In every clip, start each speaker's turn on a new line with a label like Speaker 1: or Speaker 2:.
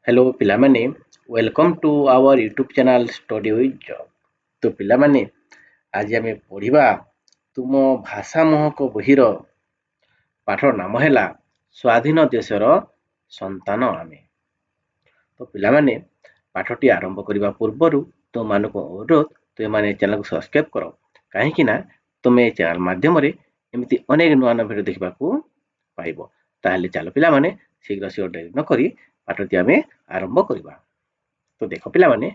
Speaker 1: Hello ପିଲାମାନେ, welcome to our YouTube channel study with job. ତ ପିଲାମାନେ, ଆଜି ଆମେ ପଢ଼ିବା ତୁମ ଭାଷା ମହକ ବହିର ପାଠର ନାମ ହେଲା ସ୍ୱାଧୀନ ଦେଶର ସନ୍ତାନ ଆମେ। ତ ପିଲାମାନେ, ପାଠଟି ଆରମ୍ଭ କରିବା ପୂର୍ବରୁ ତୁମମାନଙ୍କୁ ଅନୁରୋଧ ତୁମେମାନେ ଚ୍ୟାନେଲକୁ ସବସ୍କ୍ରାଇବ୍ କର, କାହିଁକି ନା ତୁମେ ଏ ଚ୍ୟାନେଲ ମାଧ୍ୟମରେ ଏମିତି ଅନେକ ନୂଆ ନୂଆ ଭିଡ଼ିଓ ଦେଖିବାକୁ ପାଇବ। ତାହେଲେ ଚାଲ ପିଲାମାନେ ଶୀଘ୍ର ଡେରି ନ କରି ପାଠଟି ଆମେ ଆରମ୍ଭ କରିବା। ତ ଦେଖ ପିଲାମାନେ,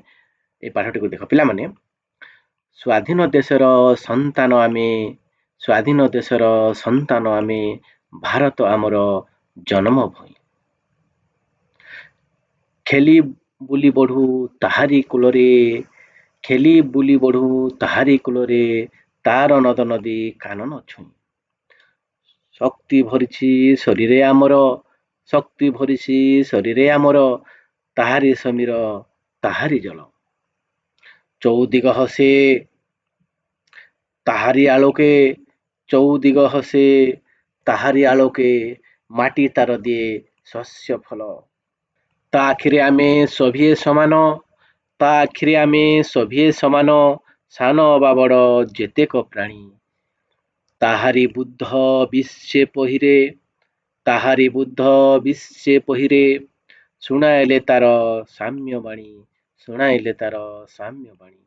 Speaker 1: এই ପାଠଟିକୁ ଦେଖ ପିଲାମାନେ, ସ୍ୱାଧୀନ ଦେଶର ସନ୍ତାନ ଆମେ, ସ୍ୱାଧୀନ ଦେଶର ସନ୍ତାନ ଆମେ, ଭାରତ ଆମର ଜନ୍ମଭୂମି। ଖେଳି ବୁଲି ବଢ଼ୁ ତାହାରି କୂଳରେ, ଖେଳି ବୁଲି ବଢ଼ୁ ତାହାରି କୂଳରେ, ତାର ନଦ ନଦୀ କାନନ ଛୁଇଁ। ଶକ୍ତି ଭରିଛି ଶରୀରେ ଆମର, ଶକ୍ତି ଭରିଛି ଶରୀରେ ଆମର, ତାହାରି ସମୀର ତାହାରି ଜଳ। ଚଉଦିଗ ହସେ ତାହାରି ଆଲୋକେ, ଚଉଦିଗ ହସେ ତାହାରି ଆଲୋକେ, ମାଟି ତାର ଦିଏ ଶସ୍ୟ ଫଳ। ତା ଆଖିରେ ଆମେ ସଭିଏ ସମାନ, ତା ଆଖିରେ ଆମେ ସଭିଏ ସମାନ, ସାନ ବା ବଡ଼ ଯେତେକ ପ୍ରାଣୀ। ତାହାରି ବୁଦ୍ଧ ବିଶ୍ୱେ ପହିରେ, ତାହାରି ବୁଦ୍ଧ ବିଶ୍ୱେ ପହିରେ, ଶୁଣାଇଲେ ତାର ସାମ୍ୟବାଣୀ, ଶୁଣାଇଲେ ତାର ସାମ୍ୟବାଣୀ।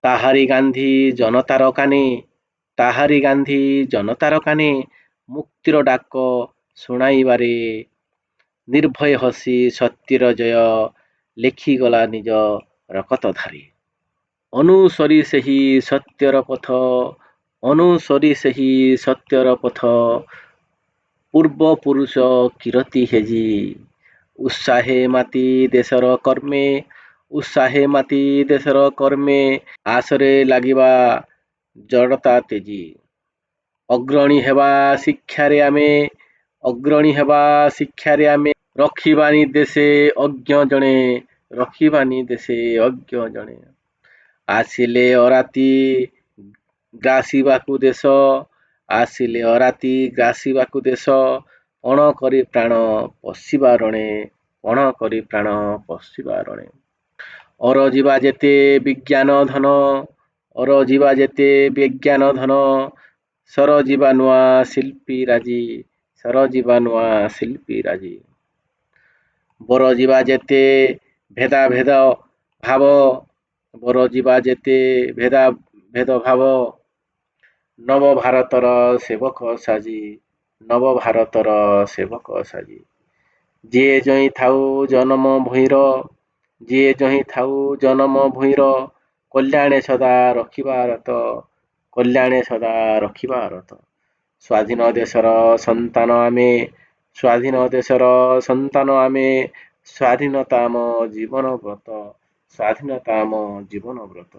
Speaker 1: ତାହାରି ଗାନ୍ଧୀ ଜନତାର କାନେ, ତାହାରି ଗାନ୍ଧୀ ଜନତାର କାନେ, ମୁକ୍ତିର ଡାକ ଶୁଣାଇବାରେ, ନିର୍ଭୟ ହସି ସତ୍ୟର ଜୟ ଲେଖିଗଲା ନିଜ ରକତ ଧାରେ। ଅନୁସରି ସେହି ସତ୍ୟର ପଥ, ଅନୁସରି ସେହି ସତ୍ୟର ପଥ, ପୂର୍ବ ପୁରୁଷ କିରତି ହେଜି, ଉତ୍ସାହେ ମାତି ଦେଶର କର୍ମେ, ଉତ୍ସାହେ ମାତି ଦେଶର କର୍ମେ, ଆଶରେ ଲାଗିବା ଜଡ଼ତା ତେଜି। ଅଗ୍ରଣୀ ହେବା ଶିକ୍ଷାରେ ଆମେ, ଅଗ୍ରଣୀ ହେବା ଶିକ୍ଷାରେ ଆମେ, ରଖିବାନି ଦେଶେ ଅଜ୍ଞ ଜଣେ, ରଖିବାନି ଦେଶେ ଅଜ୍ଞ ଜଣେ। ଆସିଲେ ଅରାତି ଗ୍ରାସିବାକୁ ଦେଶ, ଆସିଲେ ଅରାତି ଗ୍ରାସିବାକୁ ଦେଶ, ପଣ କରି ପ୍ରାଣ ପଶିବା ରଣେ, ପଣ କରି ପ୍ରାଣ ପଶିବା ରଣେ। ଅରଜିବା ଯେତେ ବିଜ୍ଞାନ ଧନ, ଅରଜିବା ଯେତେ ବିଜ୍ଞାନ ଧନ, ସରଜିବା ନୂଆ ଶିଳ୍ପୀ ରାଜି, ସରଜିବା ନୂଆ ଶିଳ୍ପୀ ରାଜି। ବରଜିବା ଯେତେ ଭେଦାଭେଦ ଭାବ, ବରଜିବା ଯେତେ ଭେଦାଭେଦ ଭାବ, ନବ ଭାରତର ସେବକ ସାଜି, ନବ ଭାରତର ସେବକ ସାଜି। ଯିଏ ଜଇଁ ଥାଉ ଜନମ ଭୂଇଁର, ଯିଏ ଜଇଁ ଥାଉ ଜନମ ଭୂଇଁର, କଲ୍ୟାଣେ ସଦା ରଖିବା ରତ, କଲ୍ୟାଣେ ସଦା ରଖିବା ରତ। ସ୍ୱାଧୀନ ଦେଶର ସନ୍ତାନ ଆମେ, ସ୍ୱାଧୀନ ଦେଶର ସନ୍ତାନ ଆମେ, ସ୍ୱାଧୀନତା ଆମ ଜୀବନ ବ୍ରତ, ସ୍ୱାଧୀନତା ଆମ ଜୀବନ ବ୍ରତ।